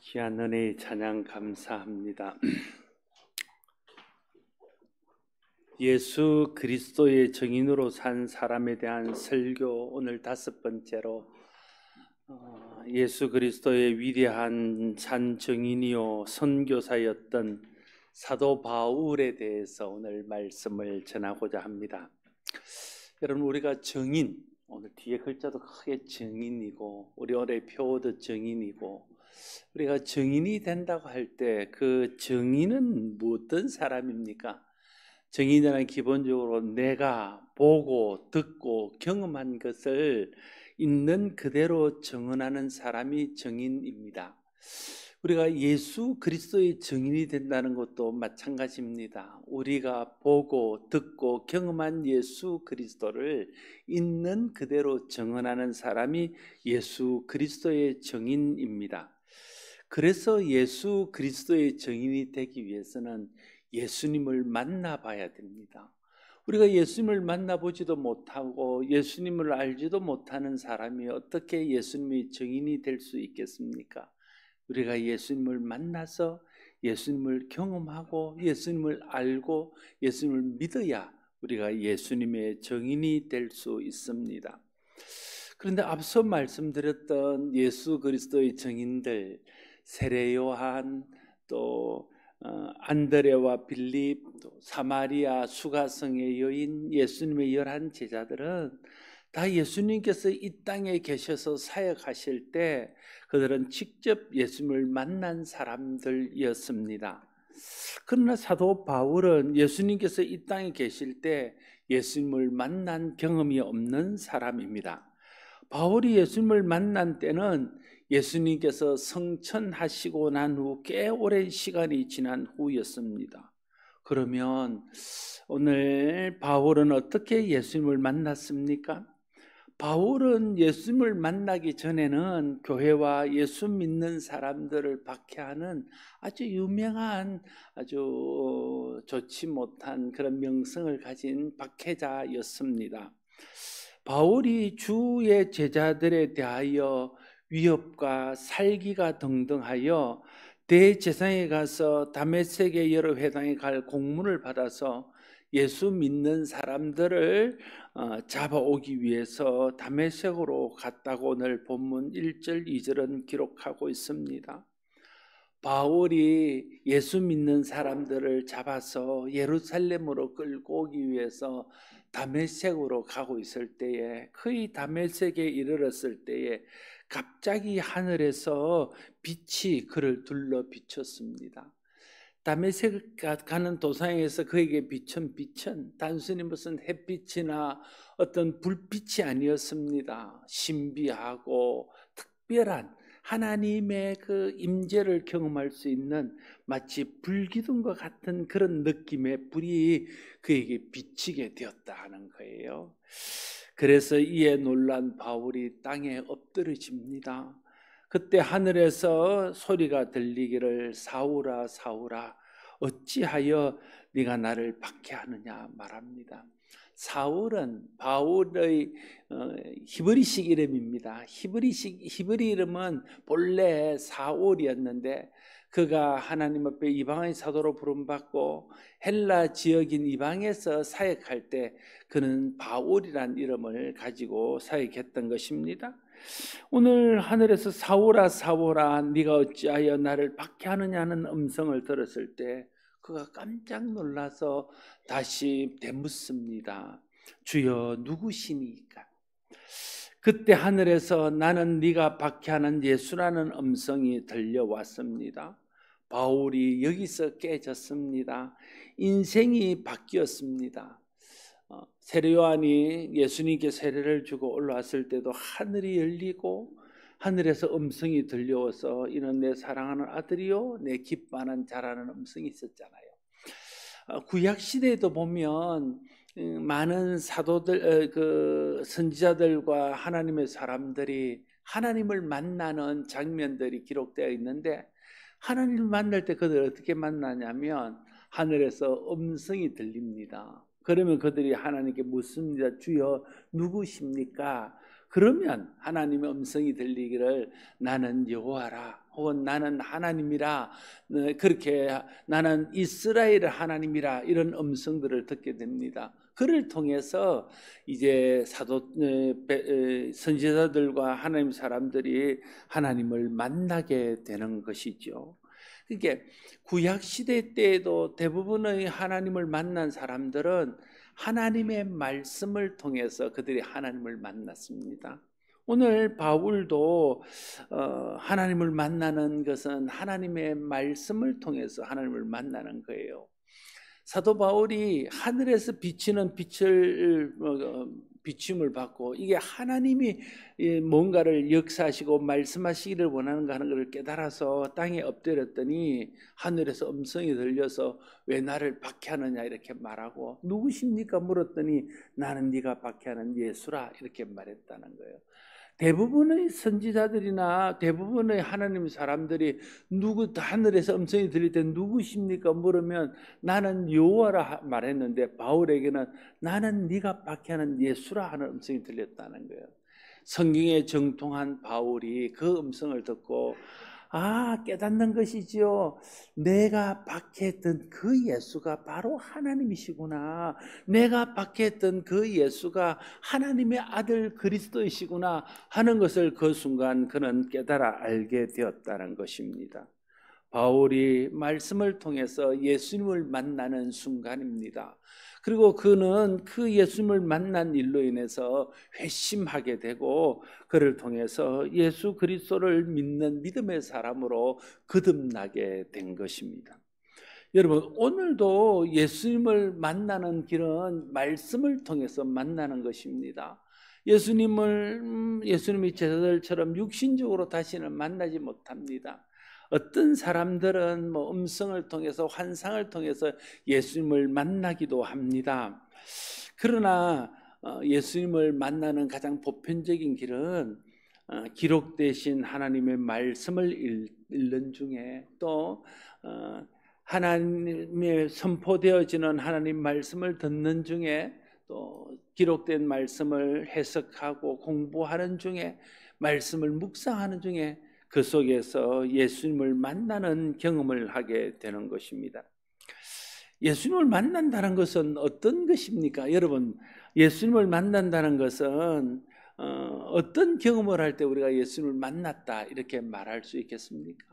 귀한 은혜의 찬양 감사합니다. 예수 그리스도의 증인으로 산 사람에 대한 설교, 오늘 5번째로 예수 그리스도의 위대한 산 증인이요 선교사였던 사도 바울에 대해서 오늘 말씀을 전하고자 합니다. 여러분, 우리가 증인, 오늘 뒤에 글자도 크게 증인이고 우리 오늘 표어도 증인이고, 우리가 증인이 된다고 할 때 그 증인은 어떤 사람입니까? 증인이란 기본적으로 내가 보고 듣고 경험한 것을 있는 그대로 증언하는 사람이 증인입니다. 우리가 예수 그리스도의 증인이 된다는 것도 마찬가지입니다. 우리가 보고 듣고 경험한 예수 그리스도를 있는 그대로 증언하는 사람이 예수 그리스도의 증인입니다. 그래서 예수 그리스도의 증인이 되기 위해서는 예수님을 만나봐야 됩니다. 우리가 예수님을 만나보지도 못하고 예수님을 알지도 못하는 사람이 어떻게 예수님의 증인이 될 수 있겠습니까? 우리가 예수님을 만나서 예수님을 경험하고 예수님을 알고 예수님을 믿어야 우리가 예수님의 증인이 될 수 있습니다. 그런데 앞서 말씀드렸던 예수 그리스도의 증인들, 세례 요한, 또 안드레와 빌립, 또 사마리아 수가성의 여인, 예수님의 11 제자들은 다 예수님께서 이 땅에 계셔서 사역하실 때 그들은 직접 예수님을 만난 사람들이었습니다. 그러나 사도 바울은 예수님께서 이 땅에 계실 때 예수님을 만난 경험이 없는 사람입니다. 바울이 예수님을 만난 때는 예수님께서 성천하시고 난 후 꽤 오랜 시간이 지난 후였습니다. 그러면 오늘 바울은 어떻게 예수님을 만났습니까? 바울은 예수님을 만나기 전에는 교회와 예수 믿는 사람들을 박해하는 아주 유명한, 아주 좋지 못한 그런 명성을 가진 박해자였습니다. 바울이 주의 제자들에 대하여 위협과 살기가 등등하여 대제사장에 가서 다메섹의 여러 회당에 갈 공문을 받아서 예수 믿는 사람들을 잡아오기 위해서 다메섹으로 갔다고 오늘 본문 1절 2절은 기록하고 있습니다. 바울이 예수 믿는 사람들을 잡아서 예루살렘으로 끌고 오기 위해서 다메섹으로 가고 있을 때에, 거의 다메섹에 이르렀을 때에 갑자기 하늘에서 빛이 그를 둘러 비쳤습니다. 다메섹 가는 도상에서 그에게 비춘 빛은 단순히 무슨 햇빛이나 어떤 불빛이 아니었습니다. 신비하고 특별한 하나님의 그 임재를 경험할 수 있는 마치 불기둥과 같은 그런 느낌의 불이 그에게 비치게 되었다는 거예요. 그래서 이에 놀란 바울이 땅에 엎드러집니다. 그때 하늘에서 소리가 들리기를 사울아 사울아 어찌하여 네가 나를 박해하느냐 말합니다. 사울은 바울의 히브리식 이름입니다. 히브리 이름은 본래 사울이었는데 그가 하나님 앞에 이방의 사도로 부름받고 헬라 지역인 이방에서 사역할 때 그는 바울이란 이름을 가지고 사역했던 것입니다. 오늘 하늘에서 사울아 사울아 네가 어찌하여 나를 박해하느냐는 음성을 들었을 때 그가 깜짝 놀라서 다시 되묻습니다. 주여 누구시니까? 그때 하늘에서 나는 네가 박해하는 예수라는 음성이 들려왔습니다. 바울이 여기서 깨졌습니다. 인생이 바뀌었습니다. 세례 요한이 예수님께 세례를 주고 올라왔을 때도 하늘이 열리고 하늘에서 음성이 들려와서 이는 내 사랑하는 아들이요 내 기뻐하는 자라는 음성이 있었잖아요. 구약 시대에도 보면 많은 사도들, 그 선지자들과 하나님의 사람들이 하나님을 만나는 장면들이 기록되어 있는데, 하나님을 만날 때 그들 어떻게 만나냐면 하늘에서 음성이 들립니다. 그러면 그들이 하나님께 묻습니다. 주여 누구십니까? 그러면 하나님의 음성이 들리기를 나는 여호와라, 혹은 나는 하나님이라, 그렇게 나는 이스라엘의 하나님이라, 이런 음성들을 듣게 됩니다. 그를 통해서 이제 선지자들과 하나님 사람들이 하나님을 만나게 되는 것이죠. 그러니까 구약 시대 때에도 대부분의 하나님을 만난 사람들은 하나님의 말씀을 통해서 그들이 하나님을 만났습니다. 오늘 바울도 하나님을 만나는 것은 하나님의 말씀을 통해서 하나님을 만나는 거예요. 사도 바울이 하늘에서 비치는 빛을 비춤을 받고 이게 하나님이 뭔가를 역사하시고 말씀하시기를 원하는가 하는 것을 깨달아서 땅에 엎드렸더니 하늘에서 음성이 들려서 왜 나를 박해하느냐 이렇게 말하고, 누구십니까 물었더니 나는 네가 박해하는 예수라 이렇게 말했다는 거예요. 대부분의 선지자들이나 대부분의 하나님 사람들이 하늘에서 음성이 들릴 때 누구십니까 물으면 나는 여호와라 말했는데, 바울에게는 나는 네가 박해하는 예수라 하는 음성이 들렸다는 거예요. 성경에 정통한 바울이 그 음성을 듣고 깨닫는 것이지요. 내가 박해했던 그 예수가 바로 하나님이시구나. 내가 박해했던 그 예수가 하나님의 아들 그리스도이시구나 하는 것을 그 순간 그는 깨달아 알게 되었다는 것입니다. 바울이 말씀을 통해서 예수님을 만나는 순간입니다. 그리고 그는 그 예수님을 만난 일로 인해서 회심하게 되고 그를 통해서 예수 그리스도를 믿는 믿음의 사람으로 거듭나게 된 것입니다. 여러분, 오늘도 예수님을 만나는 길은 말씀을 통해서 만나는 것입니다. 예수님이 제자들처럼 육신적으로 다시는 만나지 못합니다. 어떤 사람들은 음성을 통해서, 환상을 통해서 예수님을 만나기도 합니다. 그러나 예수님을 만나는 가장 보편적인 길은 기록되신 하나님의 말씀을 읽는 중에, 또 하나님의 선포되어지는 하나님 말씀을 듣는 중에, 또 기록된 말씀을 해석하고 공부하는 중에, 말씀을 묵상하는 중에, 그 속에서 예수님을 만나는 경험을 하게 되는 것입니다. 예수님을 만난다는 것은 어떤 것입니까? 여러분, 예수님을 만난다는 것은 어떤 경험을 할 때 우리가 예수님을 만났다 이렇게 말할 수 있겠습니까?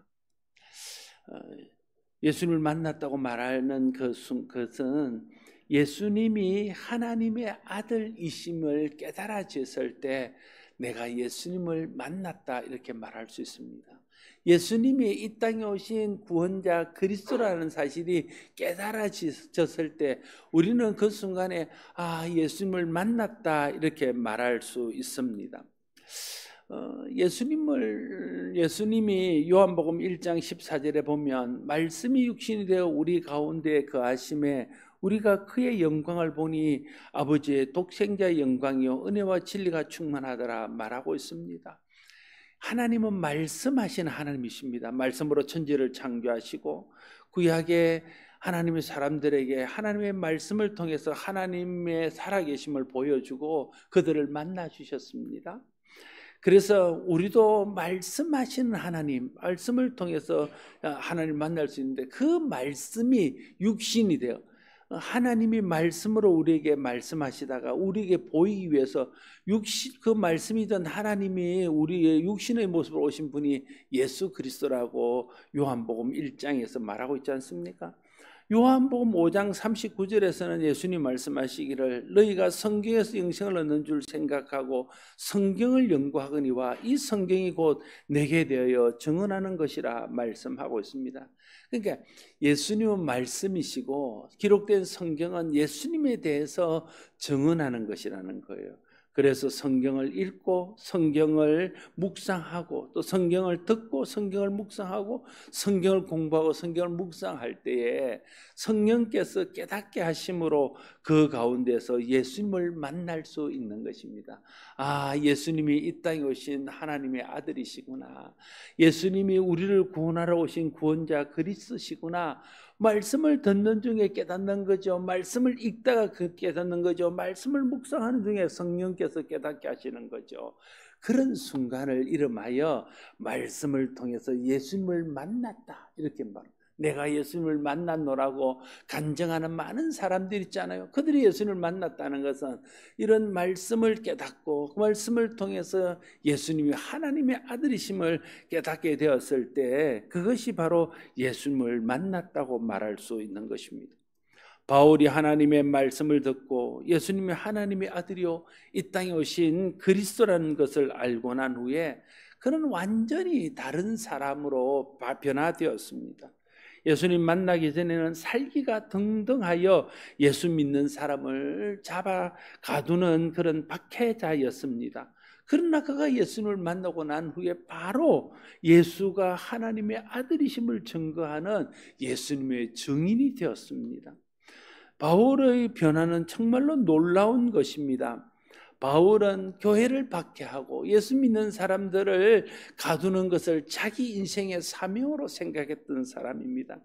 예수님을 만났다고 말하는 것은 예수님이 하나님의 아들이심을 깨달아졌을 때 내가 예수님을 만났다 이렇게 말할 수 있습니다. 예수님이 이 땅에 오신 구원자 그리스도라는 사실이 깨달아졌을 때 우리는 그 순간에 예수님을 만났다 이렇게 말할 수 있습니다. 예수님이 요한복음 1장 14절에 보면 말씀이 육신이 되어 우리 가운데 거하심에 우리가 그의 영광을 보니 아버지의 독생자의 영광이요 은혜와 진리가 충만하더라 말하고 있습니다. 하나님은 말씀하시는 하나님이십니다. 말씀으로 천지를 창조하시고 구약의 하나님의 사람들에게 하나님의 말씀을 통해서 하나님의 살아계심을 보여주고 그들을 만나 주셨습니다. 그래서 우리도 말씀하시는 하나님, 말씀을 통해서 하나님을 만날 수 있는데, 그 말씀이 육신이 되어 하나님이 말씀으로 우리에게 말씀하시다가 우리에게 보이기 위해서 그 말씀이던 하나님이 우리의 육신의 모습으로 오신 분이 예수 그리스도라고 요한복음 1장에서 말하고 있지 않습니까? 요한복음 5장 39절에서는 예수님 말씀하시기를 너희가 성경에서 영생을 얻는 줄 생각하고 성경을 연구하거니와 이 성경이 곧 내게 되어 증언하는 것이라 말씀하고 있습니다. 그러니까 예수님은 말씀이시고 기록된 성경은 예수님에 대해서 증언하는 것이라는 거예요. 그래서 성경을 읽고 성경을 묵상하고 또 성경을 듣고 성경을 묵상하고 성경을 공부하고 성경을 묵상할 때에 성령께서 깨닫게 하심으로 그 가운데서 예수님을 만날 수 있는 것입니다. 예수님이 이 땅에 오신 하나님의 아들이시구나. 예수님이 우리를 구원하러 오신 구원자 그리스도시구나. 말씀을 듣는 중에 깨닫는 거죠. 말씀을 읽다가 깨닫는 거죠. 말씀을 묵상하는 중에 성령께서 깨닫게 하시는 거죠. 그런 순간을 이름하여 말씀을 통해서 예수님을 만났다 이렇게 말합니다. 내가 예수님을 만났노라고 간증하는 많은 사람들이 있잖아요. 그들이 예수님을 만났다는 것은 이런 말씀을 깨닫고 그 말씀을 통해서 예수님이 하나님의 아들이심을 깨닫게 되었을 때 그것이 바로 예수님을 만났다고 말할 수 있는 것입니다. 바울이 하나님의 말씀을 듣고 예수님이 하나님의 아들이요 이 땅에 오신 그리스도라는 것을 알고 난 후에 그는 완전히 다른 사람으로 변화되었습니다. 예수님 만나기 전에는 살기가 등등하여 예수 믿는 사람을 잡아 가두는 그런 박해자였습니다. 그러나 그가 예수님을 만나고 난 후에 바로 예수가 하나님의 아들이심을 증거하는 예수님의 증인이 되었습니다. 바울의 변화는 정말로 놀라운 것입니다. 바울은 교회를 박해하고 예수 믿는 사람들을 가두는 것을 자기 인생의 사명으로 생각했던 사람입니다.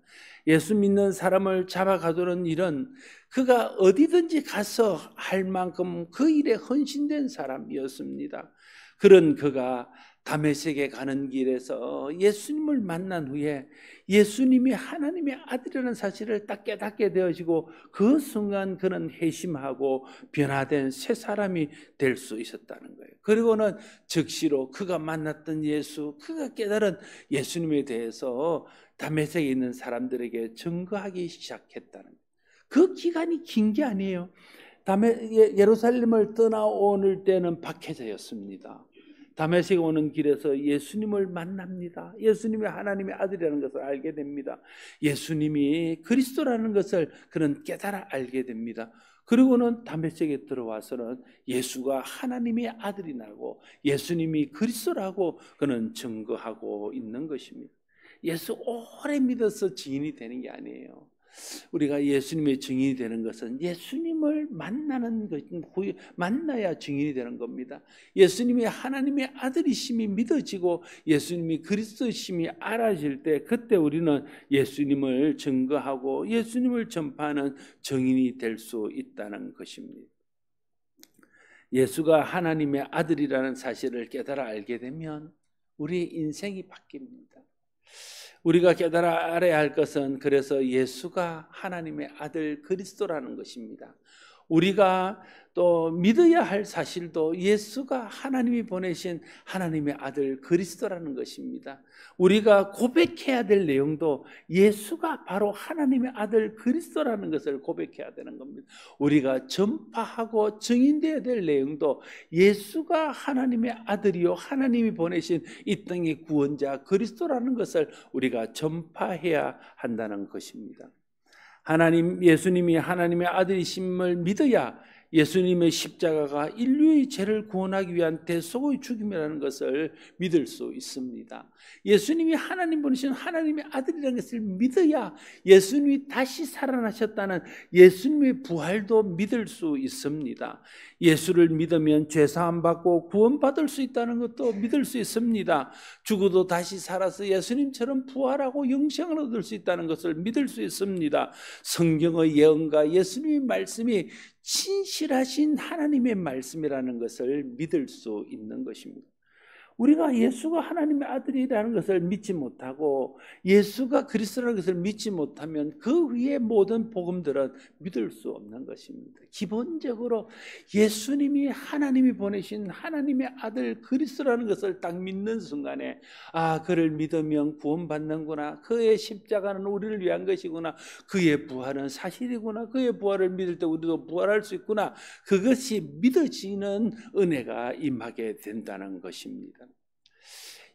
예수 믿는 사람을 잡아 가두는 일은 그가 어디든지 가서 할 만큼 그 일에 헌신된 사람이었습니다. 그런 그가 다메섹에 가는 길에서 예수님을 만난 후에 예수님이 하나님의 아들이라는 사실을 딱 깨닫게 되어지고 그 순간 그는 회심하고 변화된 새 사람이 될 수 있었다는 거예요. 그리고는 즉시로 그가 만났던 예수, 그가 깨달은 예수님에 대해서 다메섹에 있는 사람들에게 증거하기 시작했다는 거예요. 그 기간이 긴 게 아니에요. 예루살렘을 떠나오는 때는 박해자였습니다. 다메섹에 오는 길에서 예수님을 만납니다. 예수님이 하나님의 아들이라는 것을 알게 됩니다. 예수님이 그리스도라는 것을 그는 깨달아 알게 됩니다. 그리고는 다메섹에 들어와서는 예수가 하나님의 아들이라고 예수님이 그리스도라고 그는 증거하고 있는 것입니다. 예수 오래 믿어서 증인이 되는 게 아니에요. 우리가 예수님의 증인이 되는 것은 예수님을 만나는 것, 만나야 증인이 되는 겁니다. 예수님이 하나님의 아들이심이 믿어지고 예수님이 그리스도심이 알아질 때 그때 우리는 예수님을 증거하고 예수님을 전파하는 증인이 될 수 있다는 것입니다. 예수가 하나님의 아들이라는 사실을 깨달아 알게 되면 우리의 인생이 바뀝니다. 우리가 깨달아 알아야 할 것은 그래서 예수가 하나님의 아들 그리스도라는 것입니다. 우리가 또 믿어야 할 사실도 예수가 하나님이 보내신 하나님의 아들 그리스도라는 것입니다. 우리가 고백해야 될 내용도 예수가 바로 하나님의 아들 그리스도라는 것을 고백해야 되는 겁니다. 우리가 전파하고 증인되어야 될 내용도 예수가 하나님의 아들이요 하나님이 보내신 이 땅의 구원자 그리스도라는 것을 우리가 전파해야 한다는 것입니다. 예수님이 하나님의 아들이심을 믿어야 예수님의 십자가가 인류의 죄를 구원하기 위한 대속의 죽음이라는 것을 믿을 수 있습니다. 예수님이 하나님 보내신 하나님의 아들이라는 것을 믿어야 예수님이 다시 살아나셨다는 예수님의 부활도 믿을 수 있습니다. 예수를 믿으면 죄사함 받고 구원받을 수 있다는 것도 믿을 수 있습니다. 죽어도 다시 살아서 예수님처럼 부활하고 영생을 얻을 수 있다는 것을 믿을 수 있습니다. 성경의 예언과 예수님의 말씀이 진실하신 하나님의 말씀이라는 것을 믿을 수 있는 것입니다. 우리가 예수가 하나님의 아들이라는 것을 믿지 못하고 예수가 그리스도라는 것을 믿지 못하면 그 위에 모든 복음들은 믿을 수 없는 것입니다. 기본적으로 예수님이 하나님이 보내신 하나님의 아들 그리스도라는 것을 딱 믿는 순간에 그를 믿으면 구원받는구나, 그의 십자가는 우리를 위한 것이구나, 그의 부활은 사실이구나, 그의 부활을 믿을 때 우리도 부활할 수 있구나, 그것이 믿어지는 은혜가 임하게 된다는 것입니다.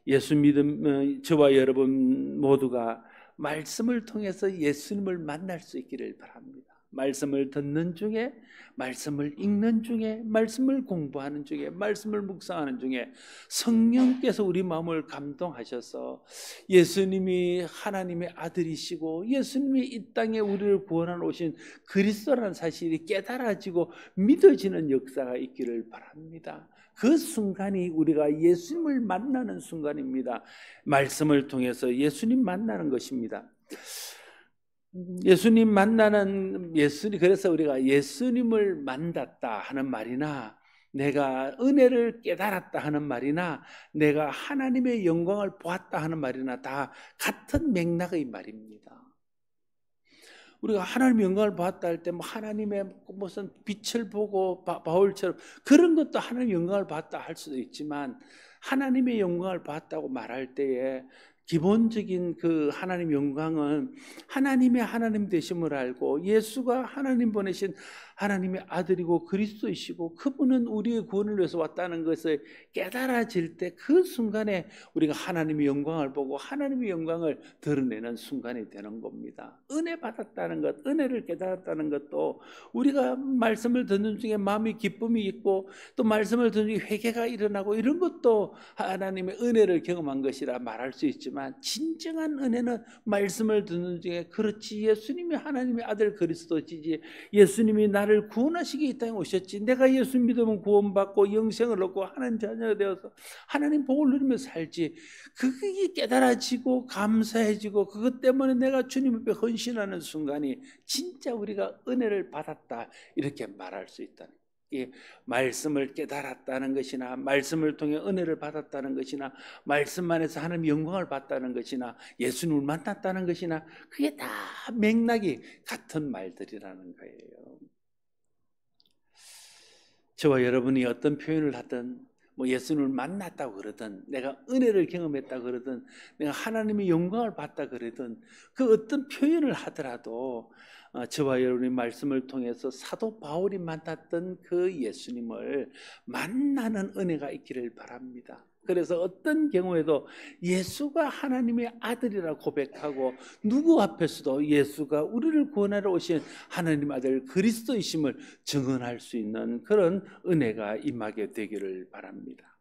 예수 믿음 저와 여러분 모두가 말씀을 통해서 예수님을 만날 수 있기를 바랍니다. 말씀을 듣는 중에, 말씀을 읽는 중에, 말씀을 공부하는 중에, 말씀을 묵상하는 중에 성령께서 우리 마음을 감동하셔서 예수님이 하나님의 아들이시고 예수님이 이 땅에 우리를 구원하러 오신 그리스도라는 사실이 깨달아지고 믿어지는 역사가 있기를 바랍니다. 그 순간이 우리가 예수님을 만나는 순간입니다. 말씀을 통해서 예수님 만나는 것입니다. 예수님 만나는 그래서 우리가 예수님을 만났다 하는 말이나 내가 은혜를 깨달았다 하는 말이나 내가 하나님의 영광을 보았다 하는 말이나 다 같은 맥락의 말입니다. 우리가 하나님의 영광을 보았다 할 때 뭐 하나님의 무슨 빛을 보고 바울처럼 그런 것도 하나님의 영광을 봤다 할 수도 있지만 하나님의 영광을 봤다고 말할 때에 기본적인 그 하나님의 영광은 하나님의 하나님 되심을 알고 예수가 하나님 보내신 하나님의 아들이고 그리스도이시고 그분은 우리의 구원을 위해서 왔다는 것을 깨달아질 때 그 순간에 우리가 하나님의 영광을 보고 하나님의 영광을 드러내는 순간이 되는 겁니다. 은혜 받았다는 것, 은혜를 깨달았다는 것도 우리가 말씀을 듣는 중에 마음의 기쁨이 있고 또 말씀을 듣는 중에 회개가 일어나고 이런 것도 하나님의 은혜를 경험한 것이라 말할 수 있지만 진정한 은혜는 말씀을 듣는 중에 그렇지 예수님이 하나님의 아들 그리스도시지 예수님이 나를 구원하시기 이 땅에 오셨지 내가 예수 믿으면 구원받고 영생을 얻고 하나님 자녀가 되어서 하나님 복을 누리며 살지 그게 깨달아지고 감사해지고 그것 때문에 내가 주님 앞에 헌신하는 순간이 진짜 우리가 은혜를 받았다 이렇게 말할 수 있다는 거예요. 말씀을 깨달았다는 것이나 말씀을 통해 은혜를 받았다는 것이나 말씀 안에서 하나님의 영광을 받다는 것이나 예수님을 만났다는 것이나 그게 다 맥락이 같은 말들이라는 거예요. 저와 여러분이 어떤 표현을 하든 뭐 예수님을 만났다고 그러든 내가 은혜를 경험했다 그러든 내가 하나님의 영광을 봤다 그러든 그 어떤 표현을 하더라도 저와 여러분의 말씀을 통해서 사도 바울이 만났던 그 예수님을 만나는 은혜가 있기를 바랍니다. 그래서 어떤 경우에도 예수가 하나님의 아들이라 고백하고 누구 앞에서도 예수가 우리를 구원하러 오신 하나님 아들 그리스도이심을 증언할 수 있는 그런 은혜가 임하게 되기를 바랍니다.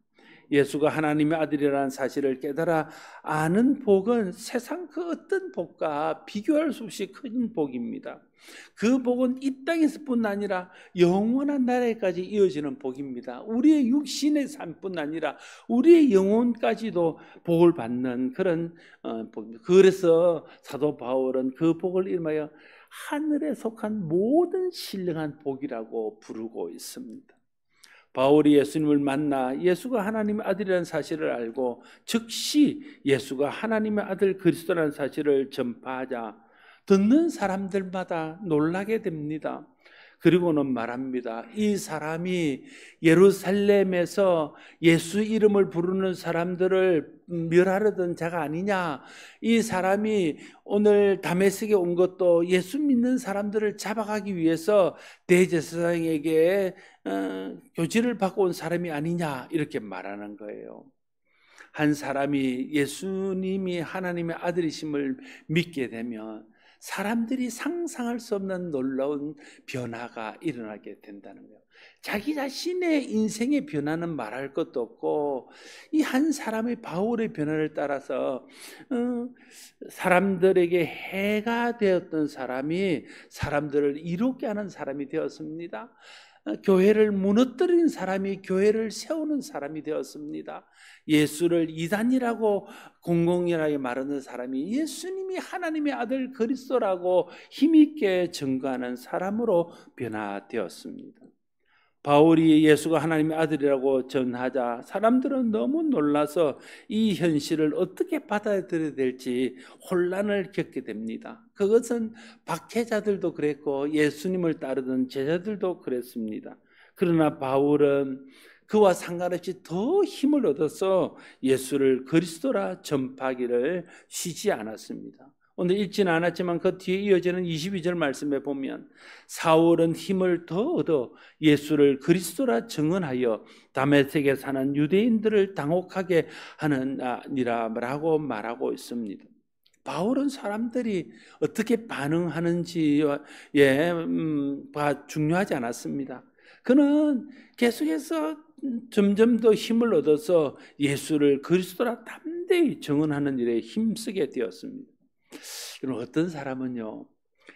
예수가 하나님의 아들이라는 사실을 깨달아 아는 복은 세상 그 어떤 복과 비교할 수 없이 큰 복입니다. 그 복은 이 땅에서뿐 아니라 영원한 나라에까지 이어지는 복입니다. 우리의 육신의 삶뿐 아니라 우리의 영혼까지도 복을 받는 그런 복입니다. 그래서 사도 바울은 그 복을 이름하여 하늘에 속한 모든 신령한 복이라고 부르고 있습니다. 바울이 예수님을 만나 예수가 하나님의 아들이라는 사실을 알고 즉시 예수가 하나님의 아들 그리스도라는 사실을 전파하자 듣는 사람들마다 놀라게 됩니다. 그리고는 말합니다. 이 사람이 예루살렘에서 예수 이름을 부르는 사람들을 멸하려던 자가 아니냐. 이 사람이 오늘 다메섹에 온 것도 예수 믿는 사람들을 잡아가기 위해서 대제사장에게 교지를 받고 온 사람이 아니냐 이렇게 말하는 거예요. 한 사람이 예수님이 하나님의 아들이심을 믿게 되면 사람들이 상상할 수 없는 놀라운 변화가 일어나게 된다는 거예요. 자기 자신의 인생의 변화는 말할 것도 없고 이 한 사람의 바울의 변화를 따라서 사람들에게 해가 되었던 사람이 사람들을 이롭게 하는 사람이 되었습니다. 교회를 무너뜨린 사람이 교회를 세우는 사람이 되었습니다. 예수를 이단이라고 공공연하게 말하는 사람이 예수님이 하나님의 아들 그리스도라고 힘있게 증거하는 사람으로 변화되었습니다. 바울이 예수가 하나님의 아들이라고 전하자 사람들은 너무 놀라서 이 현실을 어떻게 받아들여야 될지 혼란을 겪게 됩니다. 그것은 박해자들도 그랬고 예수님을 따르던 제자들도 그랬습니다. 그러나 바울은 그와 상관없이 더 힘을 얻어서 예수를 그리스도라 전파하기를 쉬지 않았습니다. 오늘 읽지는 않았지만 그 뒤에 이어지는 22절 말씀에 보면 사울은 힘을 더 얻어 예수를 그리스도라 증언하여 다메섹에 사는 유대인들을 당혹하게 하느니라고 말하고 있습니다. 바울은 사람들이 어떻게 반응하는지에 중요하지 않았습니다. 그는 계속해서 점점 더 힘을 얻어서 예수를 그리스도라 담대히 증언하는 일에 힘쓰게 되었습니다. 여러분 어떤 사람은요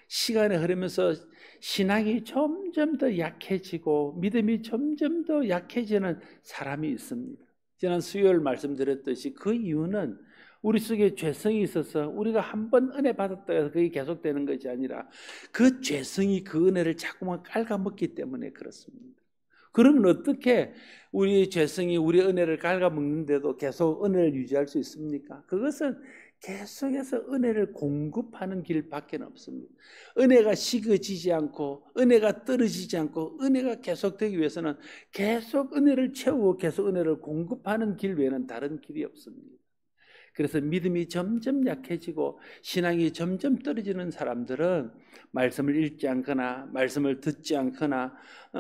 시간이 흐르면서 신앙이 점점 더 약해지고 믿음이 점점 더 약해지는 사람이 있습니다. 지난 수요일 말씀드렸듯이 그 이유는 우리 속에 죄성이 있어서 우리가 한 번 은혜 받았다 해서 그게 계속되는 것이 아니라 그 죄성이 그 은혜를 자꾸만 갉아먹기 때문에 그렇습니다. 그러면 어떻게 우리 죄성이 우리 은혜를 갉아먹는데도 계속 은혜를 유지할 수 있습니까? 그것은 계속해서 은혜를 공급하는 길밖에 없습니다. 은혜가 식어지지 않고 은혜가 떨어지지 않고 은혜가 계속되기 위해서는 계속 은혜를 채우고 계속 은혜를 공급하는 길 외에는 다른 길이 없습니다. 그래서 믿음이 점점 약해지고 신앙이 점점 떨어지는 사람들은 말씀을 읽지 않거나 말씀을 듣지 않거나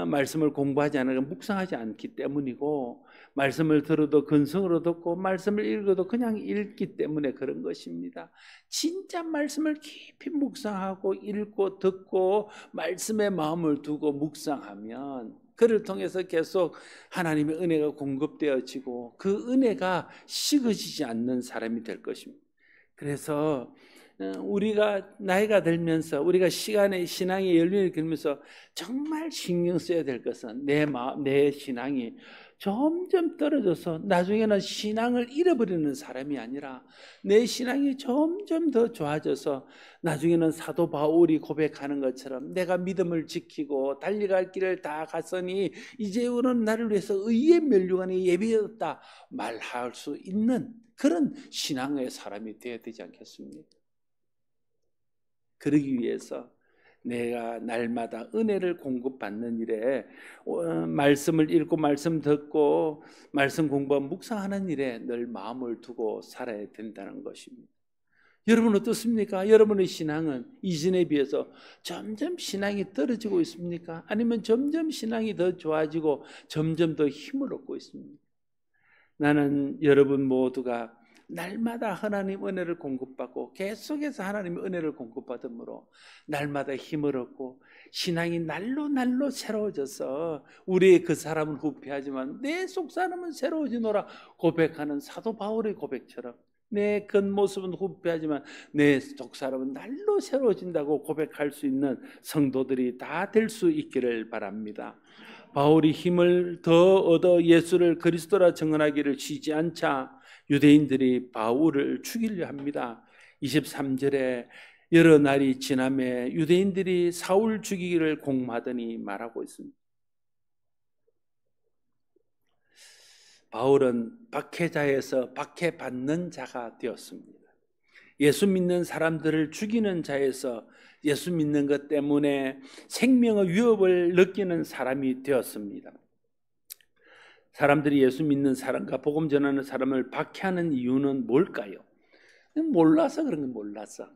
말씀을 공부하지 않거나 묵상하지 않기 때문이고, 말씀을 들어도 근성으로 듣고 말씀을 읽어도 그냥 읽기 때문에 그런 것입니다. 진짜 말씀을 깊이 묵상하고 읽고 듣고 말씀에 마음을 두고 묵상하면 그를 통해서 계속 하나님의 은혜가 공급되어지고 그 은혜가 식어지지 않는 사람이 될 것입니다. 그래서 우리가 나이가 들면서 우리가 신앙의 연륜을 겪으면서 정말 신경 써야 될 것은 내 신앙이 점점 떨어져서 나중에는 신앙을 잃어버리는 사람이 아니라 내 신앙이 점점 더 좋아져서 나중에는 사도 바울이 고백하는 것처럼 내가 믿음을 지키고 달려갈 길을 다 갔으니 이제는 나를 위해서 의의 면류관이 예비되었다 말할 수 있는 그런 신앙의 사람이 되어야 되지 않겠습니까? 그러기 위해서 내가 날마다 은혜를 공급받는 일에 말씀을 읽고 말씀 듣고 말씀 공부하고 묵상하는 일에 늘 마음을 두고 살아야 된다는 것입니다. 여러분 어떻습니까? 여러분의 신앙은 이전에 비해서 점점 신앙이 떨어지고 있습니까? 아니면 점점 신앙이 더 좋아지고 점점 더 힘을 얻고 있습니까? 나는 여러분 모두가 날마다 하나님 은혜를 공급받고 계속해서 하나님의 은혜를 공급받으므로 날마다 힘을 얻고 신앙이 날로 새로워져서 우리의 그 사람은 후패하지만 내 속사람은 새로워지노라 고백하는 사도 바울의 고백처럼 내 겉모습은 후패하지만 내 속사람은 날로 새로워진다고 고백할 수 있는 성도들이 다 될 수 있기를 바랍니다. 바울이 힘을 더 얻어 예수를 그리스도라 증언하기를 쉬지 않자 유대인들이 바울을 죽이려 합니다. 23절에 여러 날이 지남에 유대인들이 사울 죽이기를 공모하더니 말하고 있습니다. 바울은 박해자에서 박해받는 자가 되었습니다. 예수 믿는 사람들을 죽이는 자에서 예수 믿는 것 때문에 생명의 위협을 느끼는 사람이 되었습니다. 사람들이 예수 믿는 사람과 복음 전하는 사람을 박해하는 이유는 뭘까요? 몰라서 그런 건 몰라서.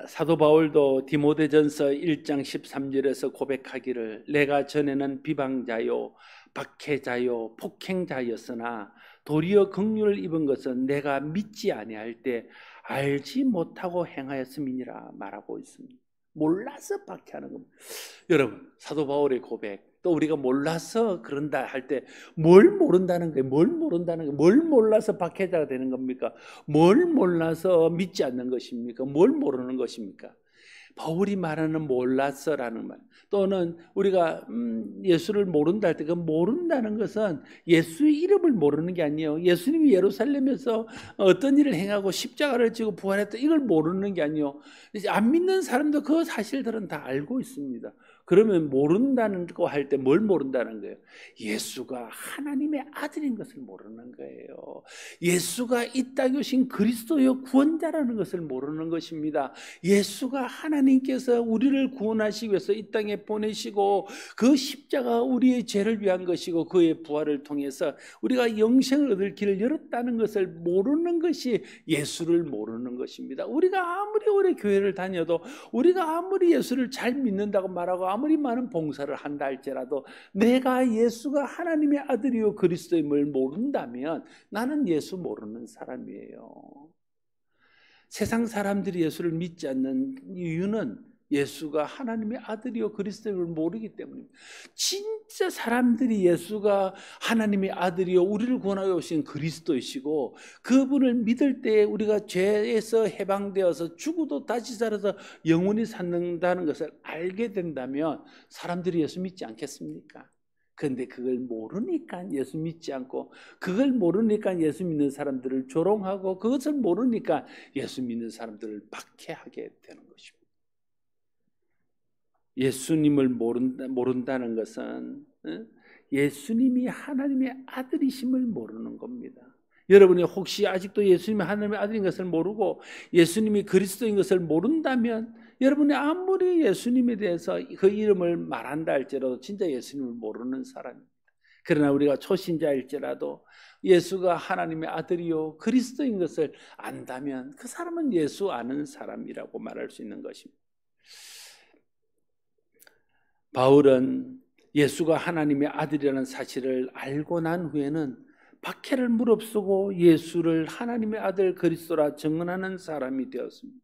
사도 바울도 디모데전서 1장 13절에서 고백하기를 내가 전에는 비방자요 박해자요 폭행자였으나 도리어 긍휼을 입은 것은 내가 믿지 아니할 때 알지 못하고 행하였음이니라 말하고 있습니다. 몰라서 박해하는 겁니다. 여러분 사도 바울의 고백 또 우리가 몰라서 그런다 할 때 뭘 모른다는 거예요? 뭘 모른다는 거예요? 뭘 몰라서 박해자가 되는 겁니까? 뭘 몰라서 믿지 않는 것입니까? 뭘 모르는 것입니까? 바울이 말하는 몰랐어라는 말 또는 우리가 예수를 모른다 할 때 그 모른다는 것은 예수의 이름을 모르는 게 아니에요. 예수님이 예루살렘에서 어떤 일을 행하고 십자가를 지고 부활했다 이걸 모르는 게 아니에요. 안 믿는 사람도 그 사실들은 다 알고 있습니다. 그러면 모른다는 거 할 때 뭘 모른다는 거예요? 예수가 하나님의 아들인 것을 모르는 거예요. 예수가 이 땅에 오신 그리스도의 구원자라는 것을 모르는 것입니다. 예수가 하나님께서 우리를 구원하시기 위해서 이 땅에 보내시고 그 십자가 우리의 죄를 위한 것이고 그의 부활을 통해서 우리가 영생을 얻을 길을 열었다는 것을 모르는 것이 예수를 모르는 것입니다. 우리가 아무리 오래 교회를 다녀도 우리가 아무리 예수를 잘 믿는다고 말하고 아무리 많은 봉사를 한다 할지라도 내가 예수가 하나님의 아들이요 그리스도임을 모른다면 나는 예수 모르는 사람이에요. 세상 사람들이 예수를 믿지 않는 이유는 예수가 하나님의 아들이요 그리스도임을 모르기 때문입니다. 진짜 사람들이 예수가 하나님의 아들이요 우리를 구원하여 오신 그리스도이시고 그분을 믿을 때 우리가 죄에서 해방되어서 죽어도 다시 살아서 영원히 산다는 것을 알게 된다면 사람들이 예수 믿지 않겠습니까? 그런데 그걸 모르니까 예수 믿지 않고, 그걸 모르니까 예수 믿는 사람들을 조롱하고, 그것을 모르니까 예수 믿는 사람들을 박해하게 되는 것입니다. 예수님을 모른다는 것은 예수님이 하나님의 아들이심을 모르는 겁니다. 여러분이 혹시 아직도 예수님이 하나님의 아들인 것을 모르고 예수님이 그리스도인 것을 모른다면, 여러분이 아무리 예수님에 대해서 그 이름을 말한다 할지라도 진짜 예수님을 모르는 사람입니다. 그러나 우리가 초신자일지라도 예수가 하나님의 아들이요 그리스도인 것을 안다면 그 사람은 예수 아는 사람이라고 말할 수 있는 것입니다. 바울은 예수가 하나님의 아들이라는 사실을 알고 난 후에는 박해를 무릅쓰고 예수를 하나님의 아들 그리스도라 증언하는 사람이 되었습니다.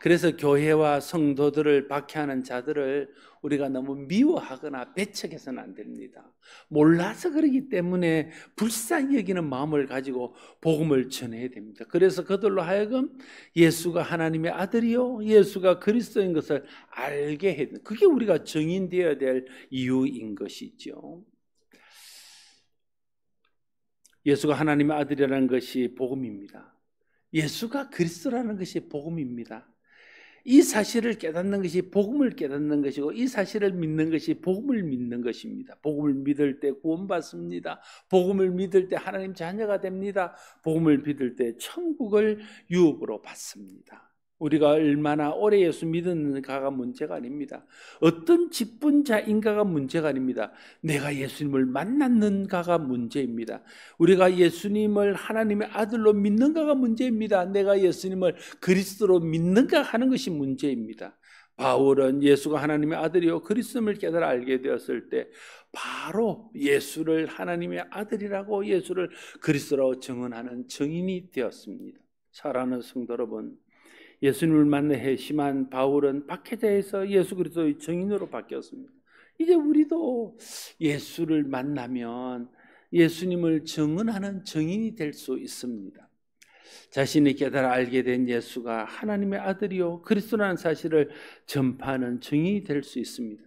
그래서 교회와 성도들을 박해하는 자들을 우리가 너무 미워하거나 배척해서는 안 됩니다. 몰라서 그러기 때문에 불쌍히 여기는 마음을 가지고 복음을 전해야 됩니다. 그래서 그들로 하여금 예수가 하나님의 아들이요 예수가 그리스도인 것을 알게 해야 됩니다. 그게 우리가 증인되어야 될 이유인 것이죠. 예수가 하나님의 아들이라는 것이 복음입니다. 예수가 그리스도라는 것이 복음입니다. 이 사실을 깨닫는 것이 복음을 깨닫는 것이고, 이 사실을 믿는 것이 복음을 믿는 것입니다. 복음을 믿을 때 구원받습니다. 복음을 믿을 때 하나님 자녀가 됩니다. 복음을 믿을 때 천국을 유업으로 받습니다. 우리가 얼마나 오래 예수 믿었는가가 문제가 아닙니다. 어떤 직분자인가가 문제가 아닙니다. 내가 예수님을 만났는가가 문제입니다. 우리가 예수님을 하나님의 아들로 믿는가가 문제입니다. 내가 예수님을 그리스도로 믿는가 하는 것이 문제입니다. 바울은 예수가 하나님의 아들이요 그리스도를 깨달아 알게 되었을 때 바로 예수를 하나님의 아들이라고, 예수를 그리스도라고 증언하는 증인이 되었습니다. 사랑하는 성도 여러분, 예수님을 만나 회심한 바울은 박해자에서 예수 그리스도의 증인으로 바뀌었습니다. 이제 우리도 예수를 만나면 예수님을 증언하는 증인이 될 수 있습니다. 자신이 깨달아 알게 된 예수가 하나님의 아들이요 그리스도라는 사실을 전파하는 증인이 될 수 있습니다.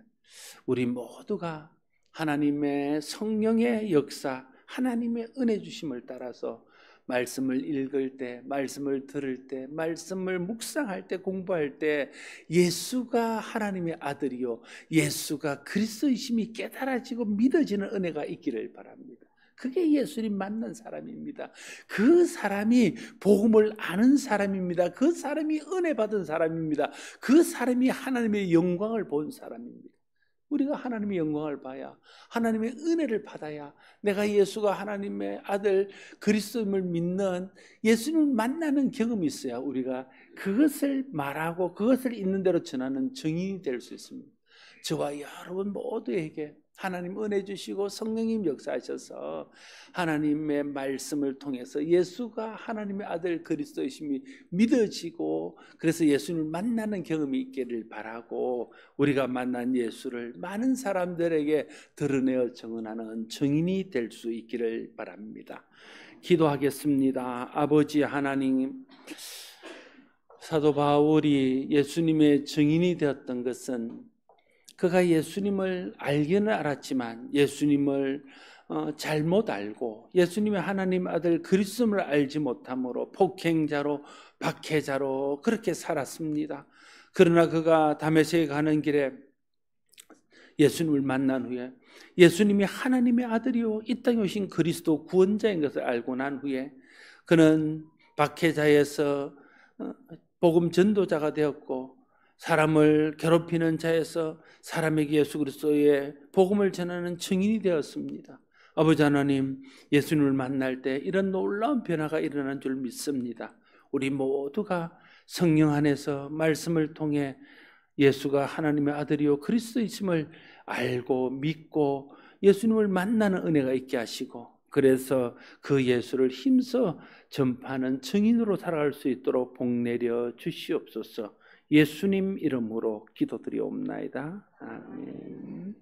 우리 모두가 하나님의 성령의 역사, 하나님의 은혜 주심을 따라서 말씀을 읽을 때, 말씀을 들을 때, 말씀을 묵상할 때, 공부할 때 예수가 하나님의 아들이요 예수가 그리스도이심이 깨달아지고 믿어지는 은혜가 있기를 바랍니다. 그게 예수님 만난 사람입니다. 그 사람이 복음을 아는 사람입니다. 그 사람이 은혜 받은 사람입니다. 그 사람이 하나님의 영광을 본 사람입니다. 우리가 하나님의 영광을 봐야, 하나님의 은혜를 받아야, 내가 예수가 하나님의 아들 그리스도임을 믿는, 예수님을 만나는 경험이 있어야 우리가 그것을 말하고 그것을 있는 대로 전하는 증인이 될 수 있습니다. 저와 여러분 모두에게 하나님 은혜 주시고 성령님 역사하셔서 하나님의 말씀을 통해서 예수가 하나님의 아들 그리스도이심이 믿어지고, 그래서 예수님을 만나는 경험이 있기를 바라고, 우리가 만난 예수를 많은 사람들에게 드러내어 증언하는 증인이 될 수 있기를 바랍니다. 기도하겠습니다. 아버지 하나님, 사도 바울이 예수님의 증인이 되었던 것은 그가 예수님을 알기는 알았지만 예수님을 잘못 알고 예수님의 하나님 아들 그리스도를 알지 못함으로 폭행자로 박해자로 그렇게 살았습니다. 그러나 그가 다메섹에 가는 길에 예수님을 만난 후에 예수님이 하나님의 아들이요 이 땅에 오신 그리스도 구원자인 것을 알고 난 후에 그는 박해자에서 복음 전도자가 되었고, 사람을 괴롭히는 자에서 사람에게 예수 그리스도의 복음을 전하는 증인이 되었습니다. 아버지 하나님, 예수님을 만날 때 이런 놀라운 변화가 일어난 줄 믿습니다. 우리 모두가 성령 안에서 말씀을 통해 예수가 하나님의 아들이요 그리스도이심을 알고 믿고 예수님을 만나는 은혜가 있게 하시고, 그래서 그 예수를 힘써 전파하는 증인으로 살아갈 수 있도록 복 내려 주시옵소서. 예수님 이름으로 기도드리옵나이다. 아멘.